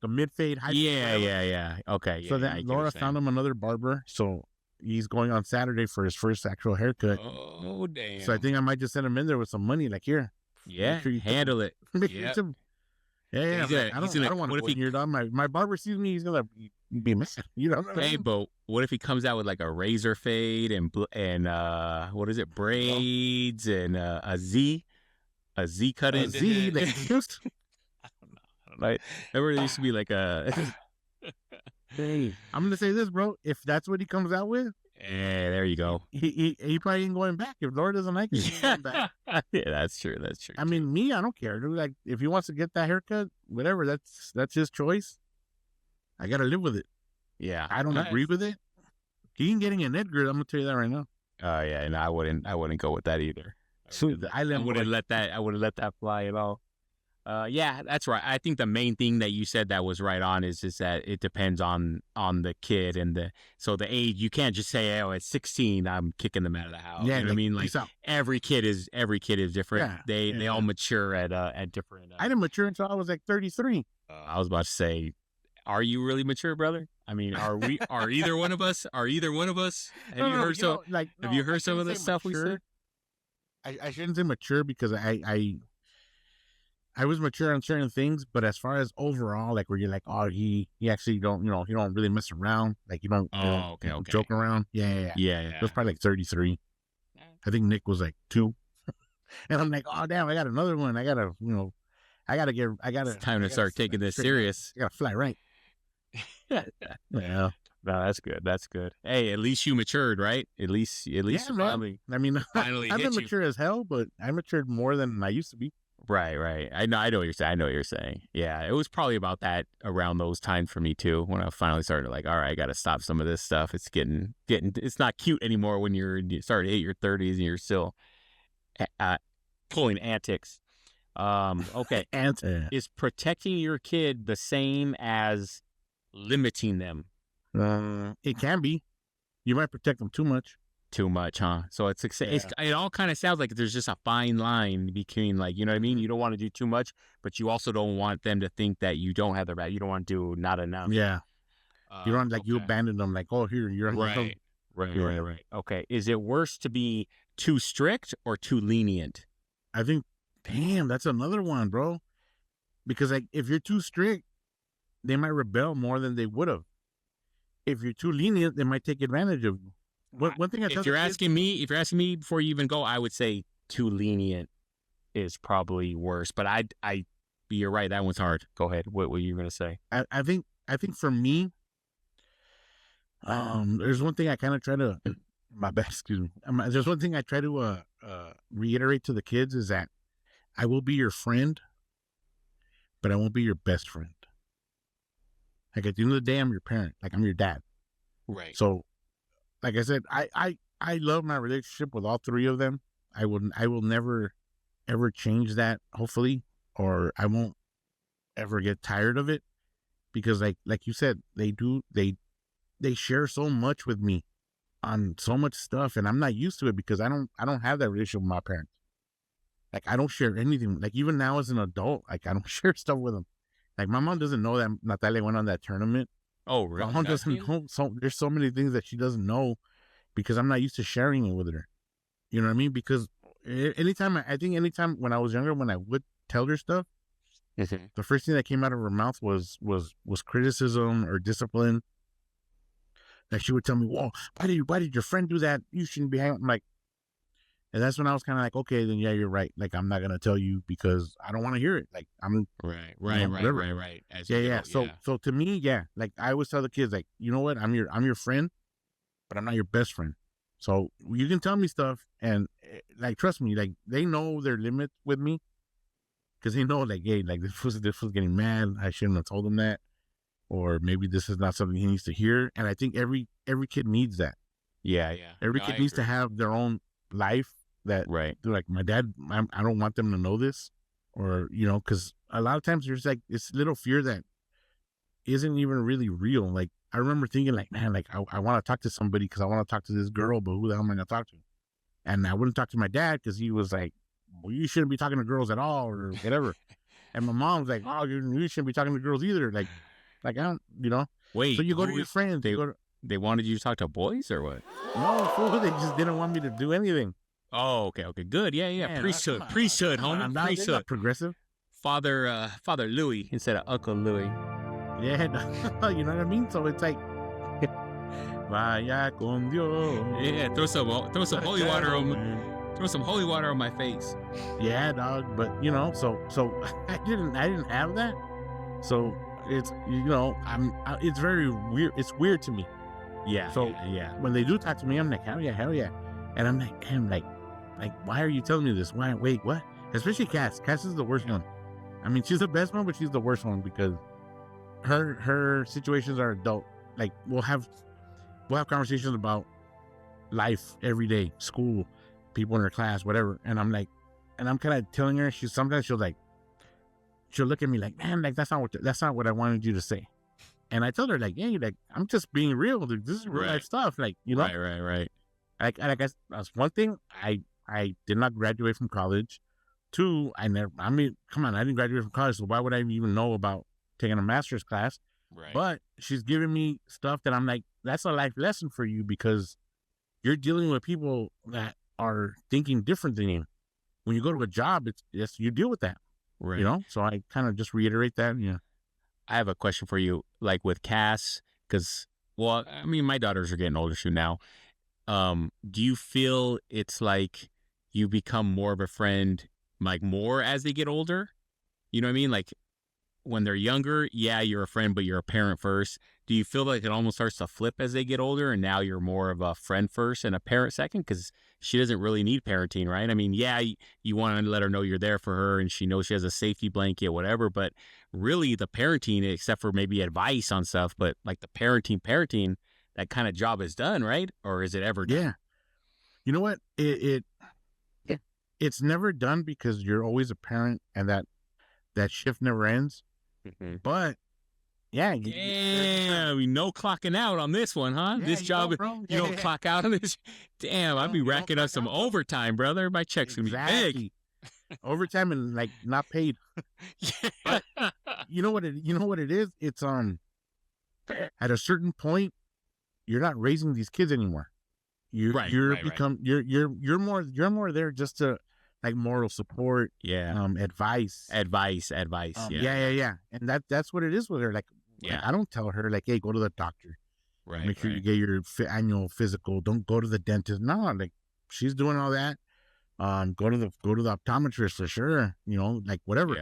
a mid fade. Yeah. Okay. So then Laura found him another barber. So he's going on Saturday for his first actual haircut. Oh, damn. So I think I might just send him in there with some money. Like, here. Yeah. Sure handle it. Yeah. I don't want to put here, dog. My barber sees me, he's gonna be missing. Hey, but what if he comes out with like a razor fade and what is it, braids and a Z cut in? A Z that used. I don't know. Remember there used to be like a. Hey, I'm gonna say this, bro. If that's what he comes out with, yeah, there you go. He probably ain't going back. If Laura doesn't like it, he's going back. Yeah, that's true. I mean, me, I don't care, dude. Like, if he wants to get that haircut, whatever, that's his choice. I gotta live with it. Yeah, I don't agree with it. He ain't getting an Edgar. I'm gonna tell you that right now. Yeah, and I wouldn't go with that either. I wouldn't let that fly at all. Yeah, that's right. I think the main thing that you said that was right on is that it depends on the kid and the age. You can't just say, oh, at 16 I'm kicking them out of the house. Yeah, you know what I mean? Like every kid is different. Yeah, they all mature at different. I didn't mature until I was like 33. I was about to say Are you really mature, brother? I mean, are we? Are either one of us? Are either one of us? Have you heard some? Have you heard some of the stuff we said? I shouldn't say mature because I was mature on certain things, but as far as overall, like where you're like, oh, he actually don't, you don't really mess around, like you don't, Okay, okay. joke around. Yeah. It was probably like 33. I think Nick was like 2, and I'm like, oh damn, I got another one. I gotta, It's time to start taking this serious. I gotta fly right. Yeah. No, that's good. That's good. Hey, at least you matured, right? At least Yeah, you man. finally, I mean, finally I've hit been you. mature as hell, but I matured more than I used to be. Right. I know what you're saying. I know what you're saying. Yeah, it was probably about that around those times for me too, when I finally started like, all right, I got to stop some of this stuff. It's getting, it's not cute anymore when you start to hit your 30s and you're still pulling antics. Okay. Is protecting your kid the same as limiting them? It can be. You might protect them too much. Too much, huh? So it all kind of sounds like there's just a fine line between, like, you know what I mean? You don't want to do too much, but you also don't want them to think that you don't have their back. You don't want to do not enough. Yeah. You don't you abandon them like, oh, here, you're right. Okay. Is it worse to be too strict or too lenient? I think, damn, that's another one, bro. Because like if you're too strict, they might rebel more than they would have. If you're too lenient, they might take advantage of you. One thing if you're asking me before you even go, I would say too lenient is probably worse. But you're right. That one's hard. Go ahead. What were you gonna say? I think for me, there's one thing I kind of try to, my bad, excuse me. There's one thing I try to reiterate to the kids is that I will be your friend, but I won't be your best friend. Like at the end of the day, I'm your parent. Like I'm your dad. Right. So, like I said, I love my relationship with all 3 of them. I will never ever change that, hopefully, or I won't ever get tired of it, because like you said, they share so much with me on so much stuff, and I'm not used to it because I don't have that relationship with my parents. Like I don't share anything. Like even now as an adult, like I don't share stuff with them. Like my mom doesn't know that Natalia went on that tournament. Oh, really? My mom doesn't know. So there's so many things that she doesn't know because I'm not used to sharing it with her. You know what I mean? Because anytime when I was younger, when I would tell her stuff, the first thing that came out of her mouth was criticism or discipline. Like she would tell me, "Whoa, why did your friend do that? You shouldn't be hanging." I'm like, and that's when I was kind of like, okay, then yeah, you're right. Like I'm not gonna tell you because I don't want to hear it. Like I'm right. Yeah. So to me, yeah, like I always tell the kids, like, you know what, I'm your friend, but I'm not your best friend. So you can tell me stuff, and like trust me, like they know their limit with me, because they know like, hey, like this was getting mad. I shouldn't have told him that, or maybe this is not something he needs to hear. And I think every kid needs that. Yeah. Every kid needs to have their own life. That right. They're like, my dad, I don't want them to know this, or because a lot of times there's like this little fear that isn't even really real. Like I remember thinking like, man, like I want to talk to somebody because I want to talk to this girl, but who the hell am I gonna talk to? And I wouldn't talk to my dad because he was like, well, you shouldn't be talking to girls at all or whatever. And my mom's like, oh, you shouldn't be talking to girls either. Like I don't, Wait. So you go to your friends. They wanted you to talk to boys or what? No, fool. They just didn't want me to do anything. Oh, okay, good, yeah. Man, priesthood, homie, priesthood. Progressive. Father Louie instead of Uncle Louie. Yeah, you know what I mean. So it's like, vaya con Dios. Yeah, throw some holy water on my face. Yeah, dog. But so I didn't have that. So it's it's very weird. It's weird to me. Yeah. So yeah. When they do talk to me, I'm like, hell yeah. And I'm like, damn, like, why are you telling me this? Why? Wait, what? Especially Cass. Cass is the worst one. I mean, she's the best one, but she's the worst one because her situations are adult. Like we'll have conversations about life every day, school, people in her class, whatever. And I'm like, and I'm kind of telling her. Sometimes she'll look at me like, man, like that's not what I wanted you to say. And I told her like, hey, like I'm just being real. Dude. This is real life stuff. Like Right. Like I guess that's one thing. I did not graduate from college. 2, come on, I didn't graduate from college, so why would I even know about taking a master's class? Right. But she's giving me stuff that I'm like, that's a life lesson for you because you're dealing with people that are thinking different than you. When you go to a job, it's you deal with that, Right. you know? So I kind of just reiterate that. Yeah. I have a question for you, like with Cass, because, well, I mean, my daughters are getting older soon now. Do you feel it's like you become more of a friend, like more as they get older? You know what I mean? Like when they're younger, yeah, you're a friend, but you're a parent first. Do you feel like it almost starts to flip as they get older, and now you're more of a friend first and a parent second? Because she doesn't really need parenting, right? I mean, yeah, you want to let her know you're there for her, and she knows she has a safety blanket, whatever. But really, the parenting, except for maybe advice on stuff, but like the parenting, that kind of job is done, right? Or is it ever done? Yeah. You know what? Yeah. It's never done because you're always a parent and that shift never ends. Mm-hmm. But yeah, Damn, no clocking out on this one, huh? Yeah, This job, bro. you don't clock out on this. Damn, I'd be You don't racking up clock some out, bro. overtime, brother. My check's gonna be big. Overtime and like not paid. But you know what it is? It's at a certain point, you're not raising these kids anymore. Right. You're more there just to like moral support, Yeah. advice. Advice. Yeah. And that's what it is with her. Like I don't tell her like, hey, go to the doctor. Right. Make sure you get your annual physical. Don't go to the dentist. No, like she's doing all that. Go to the optometrist for sure. You know, like whatever.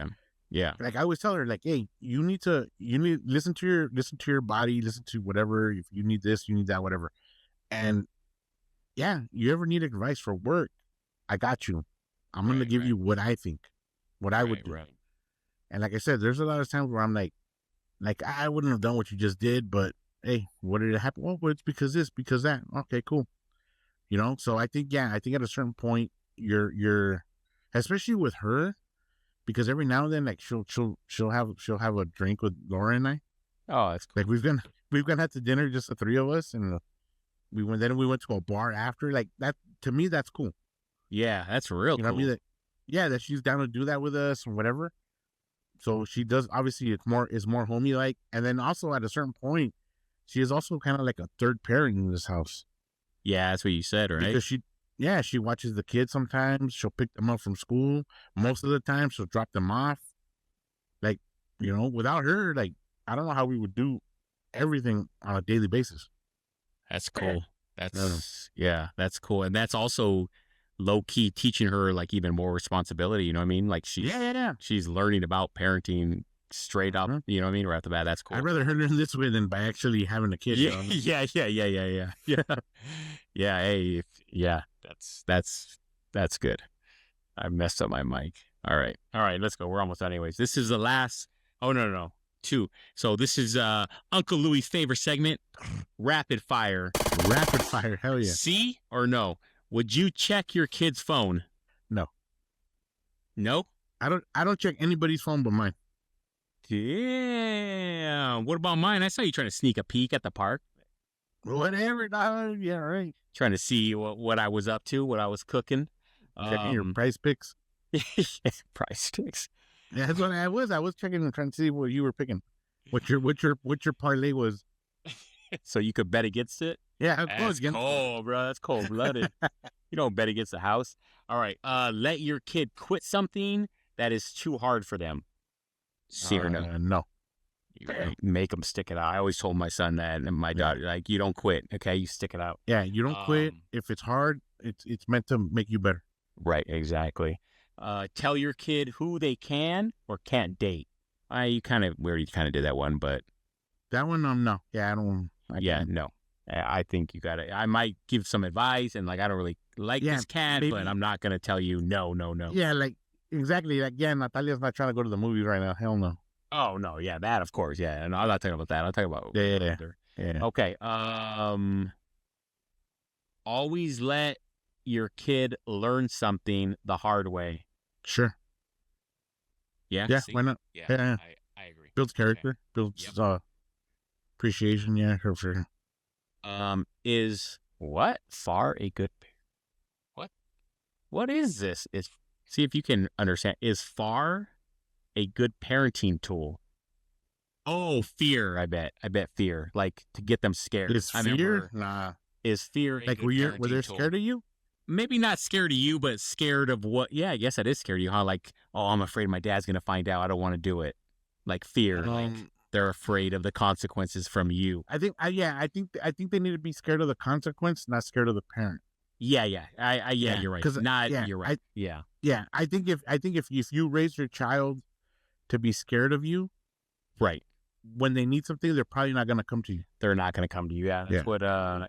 Yeah. Like I always tell her, like, hey, you need listen to your body, listen to whatever. If you need this, you need that, whatever. And yeah, you ever need advice for work, I got you. I'm gonna give you what I think, what I would do. Right. And like I said, there's a lot of times where I'm like I wouldn't have done what you just did, but hey, what did it happen? Well, it's because this, because that. Okay, cool. You know, so I think at a certain point, you're, especially with her, because every now and then, like she'll have a drink with Laura and I. Oh, that's cool. Like we've gone out to dinner, just the three of us, and we went to a bar after. Like that, to me, that's cool. Yeah, that's real cool. What I mean? That she's down to do that with us or whatever. So she does. Obviously, it's more homey like. And then also at a certain point, she is also kind of like a third parent in this house. Yeah, that's what you said, right? Because she watches the kids sometimes. She'll pick them up from school. Most of the time, she'll drop them off. Like, you know, without her, like, I don't know how we would do everything on a daily basis. That's cool. That's cool. And that's also low key teaching her like even more responsibility. You know what I mean? Like she's learning about parenting straight up. Mm-hmm. You know what I mean? Right off the bat, that's cool. I'd rather her learn this way than by actually having a kid. Yeah, you know? Yeah. Hey, that's good. I messed up my mic. All right, let's go. We're almost done anyways. This is the last. Oh no. 2. So this is Uncle Louie's favorite segment, rapid fire. Rapid fire, hell yeah. See or no? Would you check your kid's phone? No. No? I don't check anybody's phone but mine. Damn. What about mine? I saw you trying to sneak a peek at the park. Whatever. Yeah, right. Trying to see what I was up to, what I was cooking. Checking your price picks. Price picks. Yeah, that's what I was. I was checking and trying to see what you were picking. What your parlay was. So you could bet against it? Yeah, of course. That's cold, bro. That's cold-blooded. You don't bet against the house. All right. Let your kid quit something that is too hard for them. See or no? No. You make them stick it out. I always told my son that, and my daughter, like, you don't quit, okay? You stick it out. Yeah, you don't quit. If it's hard, it's meant to make you better. Right, exactly. Tell your kid who they can or can't date. We already kind of did that one, but that one, no. Yeah, no. I think you gotta. I might give some advice, and like I don't really like this cat, but I'm not gonna tell you no. Yeah, like exactly. Like Natalia's not trying to go to the movies right now. Hell no. Oh no, yeah, that of course, yeah. And I'm not talking about that. I'm talking about yeah. Okay. Always let your kid learn something the hard way. Sure. Yeah. Yeah. Why not? Yeah. I agree. Builds character. Builds appreciation. Yeah, for sure. Is what far a good? What is this? See if you can understand. Is far a good parenting tool? Oh, fear. I bet fear, like to get them scared. Is I fear? remember, Nah. is fear Like were they scared of you? Maybe not scared of you, but scared of what? Yeah, I guess that is scared of you, huh? Like, oh, I'm afraid my dad's gonna find out. I don't want to do it. Like fear, like they're afraid of the consequences from you. I think they need to be scared of the consequence, not scared of the parent. Yeah, you're right. You're right. Yeah, I think if you raise your child to be scared of you, right, when they need something, they're probably not going to come to you. They're not going to come to you. Yeah, that's what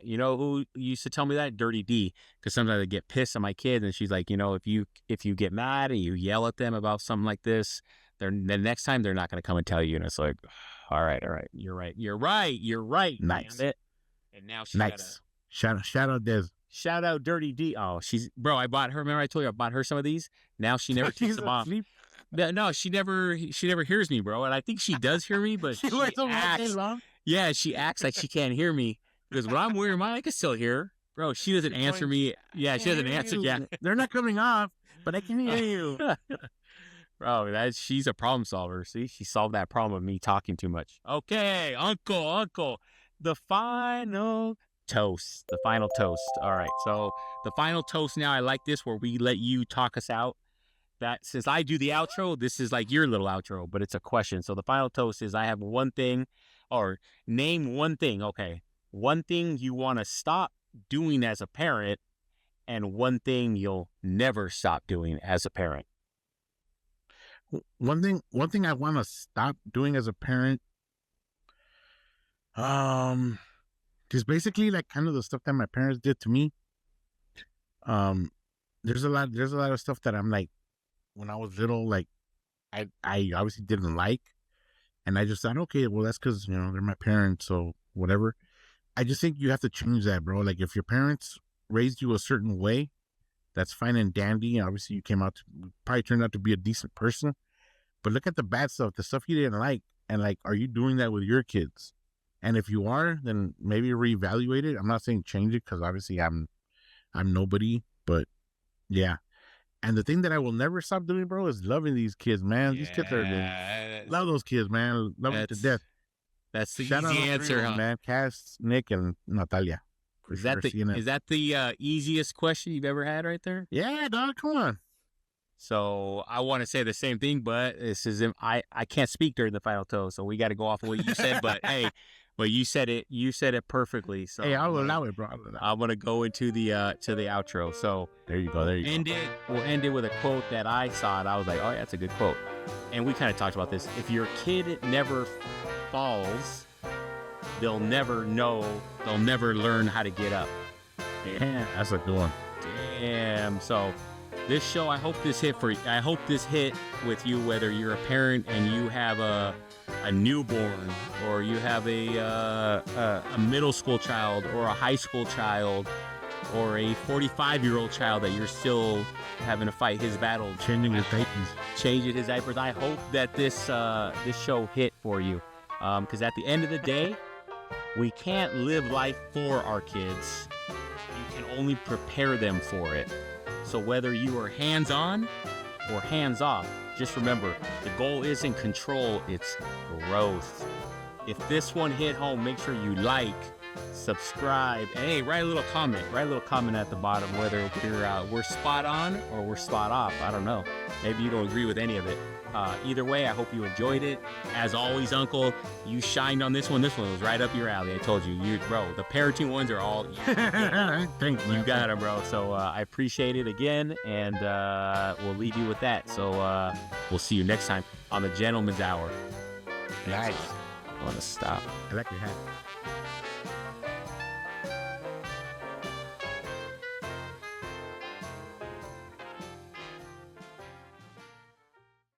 you know who used to tell me that? Dirty D, because sometimes I get pissed at my kids, and she's like, you know, if you get mad and you yell at them about something like this, the next time they're not going to come and tell you. And it's like, all right, you're right. Nice. And now she's nice. Shout out Des. Shout out Dirty D. Oh, I bought her. Remember I told you I bought her some of these? Now she never takes them off. No, she never hears me, bro. And I think she does hear me, but she acts. Yeah, she acts like she can't hear me because when I'm wearing mine, I can still hear her. Bro, she doesn't answer me. Yeah, she doesn't answer. Yeah, they're not coming off, but I can hear you. Bro, she's a problem solver. See, she solved that problem of me talking too much. Okay, Uncle, the final toast. All right, so the final toast now. I like this where we let you talk us out. That since I do the outro, this is like your little outro, but it's a question. So the final toast is I have one thing, or name one thing. Okay, one thing you want to stop doing as a parent, and one thing you'll never stop doing as a parent. One thing I want to stop doing as a parent, just basically like kind of the stuff that my parents did to me. There's a lot of stuff that I'm like, when I was little, like I obviously didn't like, and I just thought, okay, well that's because they're my parents, so whatever. I just think you have to change that, bro. Like if your parents raised you a certain way, that's fine and dandy. Obviously, you probably turned out to be a decent person, but look at the bad stuff, the stuff you didn't like, and like, are you doing that with your kids? And if you are, then maybe reevaluate it. I'm not saying change it because obviously I'm nobody, but yeah. And the thing that I will never stop doing, bro, is loving these kids, man. These kids love those kids, man. Love them to death. That's the easy answer, huh? Man. Cass, Nick, and Natalia. Is that the easiest question you've ever had right there? Yeah, dog. Come on. So I want to say the same thing, but this is I can't speak during the final toast, so we got to go off of what you said. But hey, you said it perfectly. So hey, I'll allow it, bro. I'm gonna go into the outro. So there you go. We'll end it with a quote that I saw, and I was like, oh yeah, that's a good quote. And we kind of talked about this. If your kid never falls, they'll never learn how to get up. Yeah, that's a good one. Damn. So this show, I hope this hit with you, whether you're a parent and you have a newborn, or you have a middle school child, or a high school child, or a 45-year-old child that you're still having to fight his battle, changing his diapers. I hope that this show hit for you, because at the end of the day, we can't live life for our kids. You can only prepare them for it. So whether you are hands-on or hands-off, just remember, the goal isn't control, it's growth. If this one hit home, make sure you like, subscribe, and hey, write a little comment at the bottom, whether we're spot on or we're spot off. I don't know. Maybe you don't agree with any of it. Either way, I hope you enjoyed it. As always, Uncle, you shined on this one. This one was right up your alley. I told you, bro, the parenting ones are all... Thank you. You got it, bro. So I appreciate it again, and we'll leave you with that. So we'll see you next time on the Gentleman's Hour. Nice. I want to stop. I like your hat.